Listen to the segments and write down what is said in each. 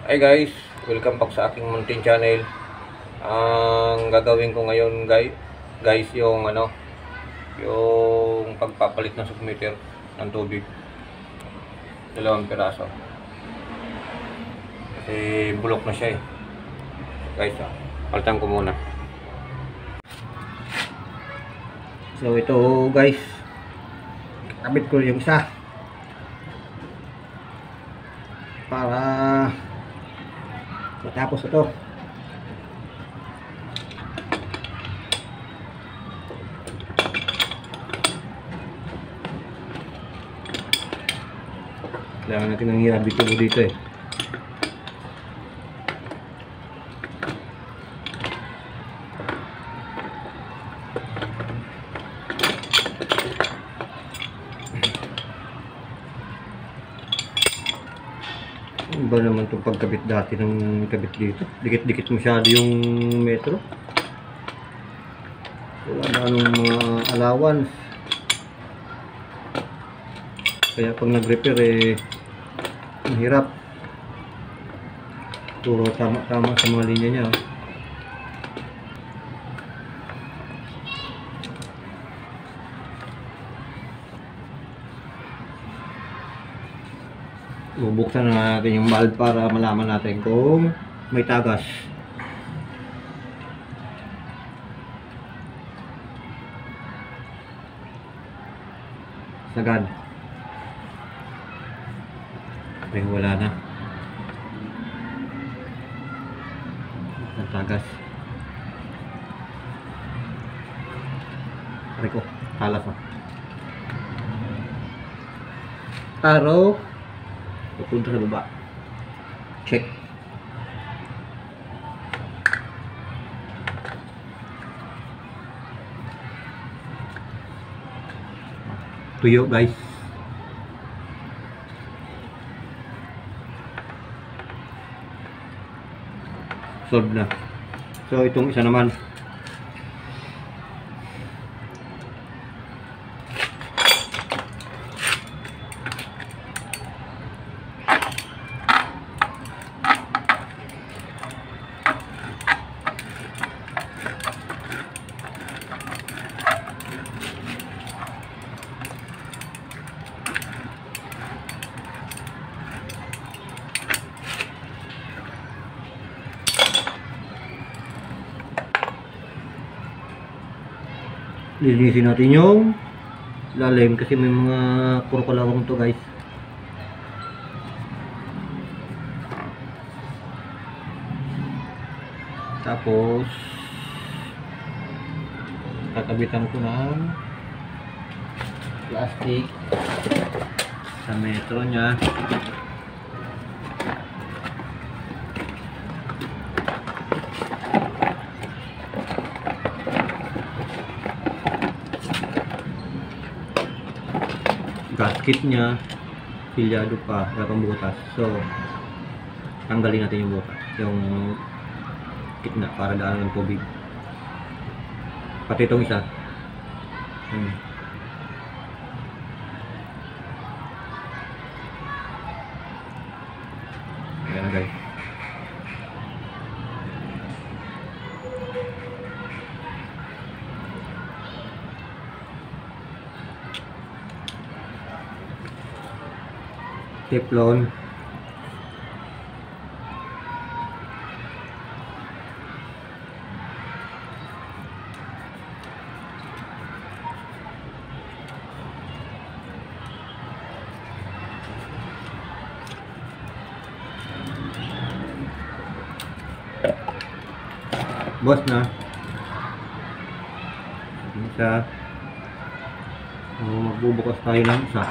Hi guys, welcome back sa aking mountain channel. Ang gagawin ko ngayon guys yung yung pagpapalit ng submeter ng tubig. 2 piraso. Kasi bulok na siya Guys, palitan ko muna. So ito guys, kabit ko yung isa para matapos ito. Kailangan natin ng hirap dito Iba naman itong pagkabit dati ng kabit dito. Dikit-dikit masyado yung metro. Wala na anong mga allowance. Kaya pag nag-repair mahirap. Puro tama-tama sa mga linya niya. Bubuksan na natin yung valve para malaman natin kung may tagas. Sagad. Okay, wala na. Ang tagas. Aray ko, talas na. Araw. Pupunta sa baba. Check. Tuyo guys. Solve na. So itong isa naman. Lilinisin natin yung lalim kasi may mga puro kalawang to guys. Tapos kakabitan ko ng plastic sa metro nya. Gasket nya pilyado pa, wala pang butas. So tanggalin natin yung butas, yung gitna para daan ng tubig. Pati itong isa. Ayan guys. Teflon. Boss na. Isa. Magbubukas tayo ng isa.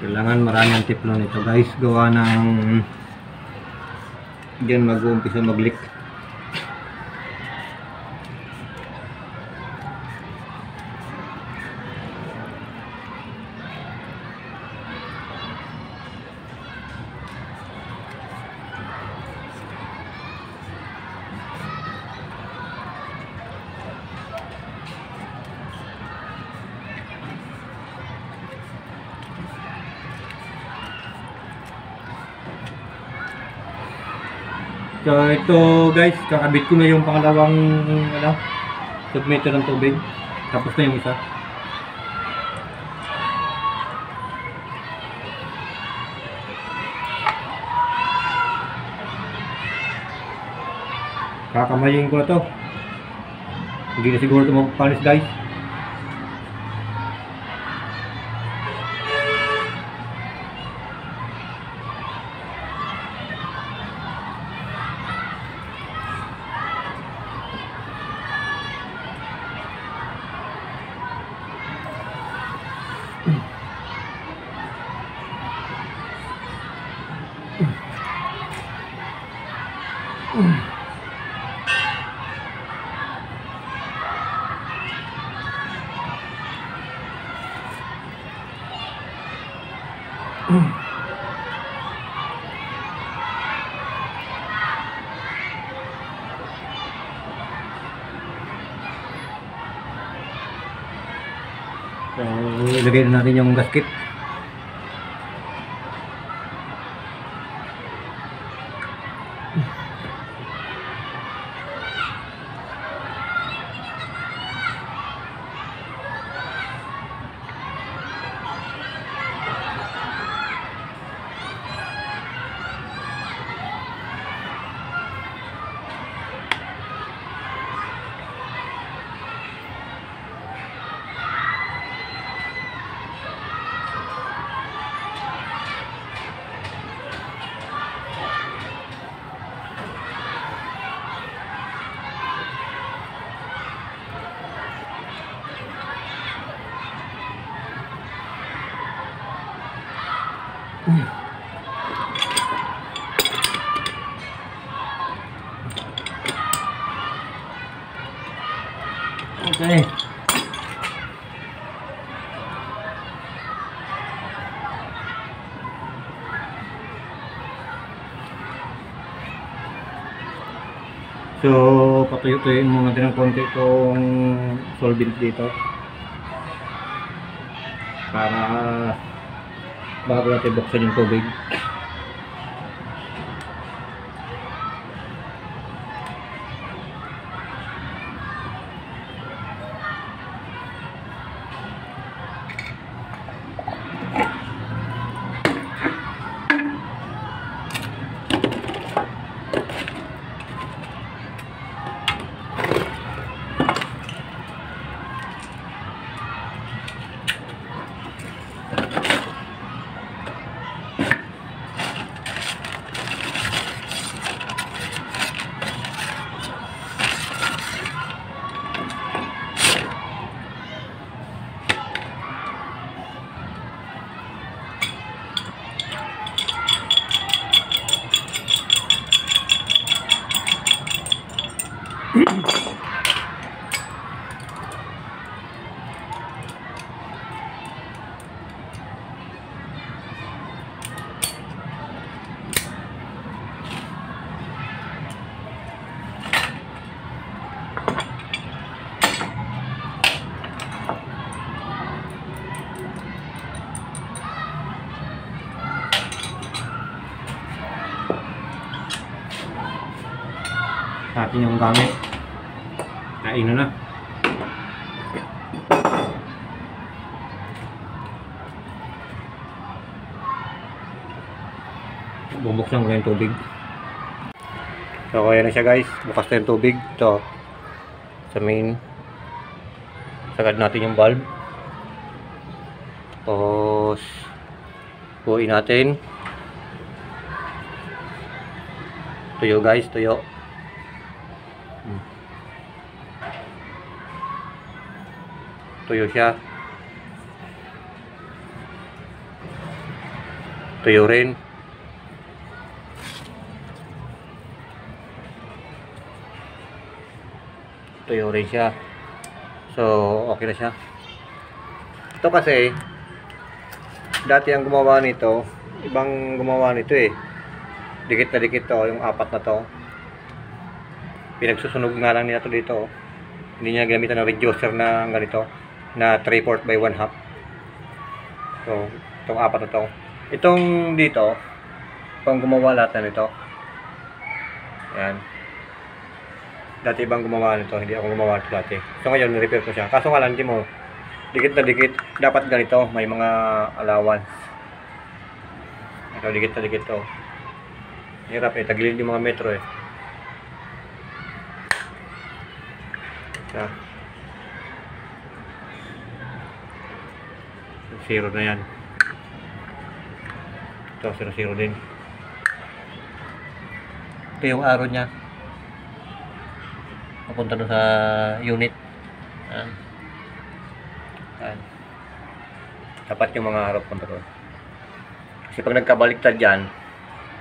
Kailangan maraming teflon ito guys, gawa ng diyan mag-uumpisa mag-leak. So ito guys, kakabit ko na yung pangalawang submitter ng tubig. Tapos na yung isa. Kakamayin ko na to. Hindi na siguro ito magpanis guys. So, ilagay na natin yung gasket. Okay. So, patuyo-tuyuin muna natin ng konti itong solvent dito para bago natin buksan yung tubig. Atin yung gamit. Kain na. Bubuksan ko na yung tubig. So kaya na siya guys. Bukas na yung tubig. Ito. Sa main. Sagad natin yung valve. Tapos buuin natin. Tuyo guys. Tuyo. Tuyo siya. Tuyo rin. Tuyo rin siya. So, okay na siya. Ito kasi, dati ang gumawa nito, ibang gumawa nito eh. Dikit na dikit to, yung apat na to. Pinagsusunog nga lang nila to dito. Hindi niya ginamitan ng reducer na ganito. Na 3/4 by 1/2. So, itong apat na to. Itong dito, pang gumawa lahat na nito. Yan. Dati ibang gumawa nito, hindi ako gumawa nito dati. So ngayon, ni-repair ko siya. Kaso nga lang, hindi mo, dikit na dikit. Dapat ganito, may mga allowance. Ito, dikit na dikit to. Hirap eh, tagilid yung mga metro eh. Siya. Zero na yan. Ito, 0 din. Ito yung arrow niya. Papunta doon sa unit. Yan. Yan. Dapat yung mga arrow punta doon. Kasi pag nagkabaliktad dyan,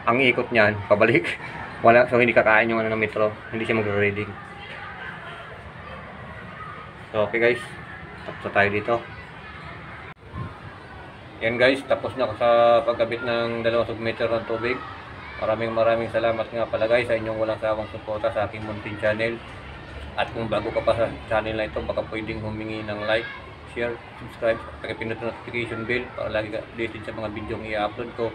ang ikot niyan, pabalik. Wala, so hindi kakain yung ano ng metro. Hindi siya magre-reading. So okay guys, tapos na tayo dito. Yan guys, tapos na ako sa pagkabit ng 2 submeter ng tubig. Maraming salamat nga pala guys sa inyong walang sawang suporta sa aking munting channel. At kung bago ka pa sa channel na ito, baka pwedeng humingi ng like, share, subscribe, pakipindot ng notification bell para lagi ka updated sa mga video i-upload ko.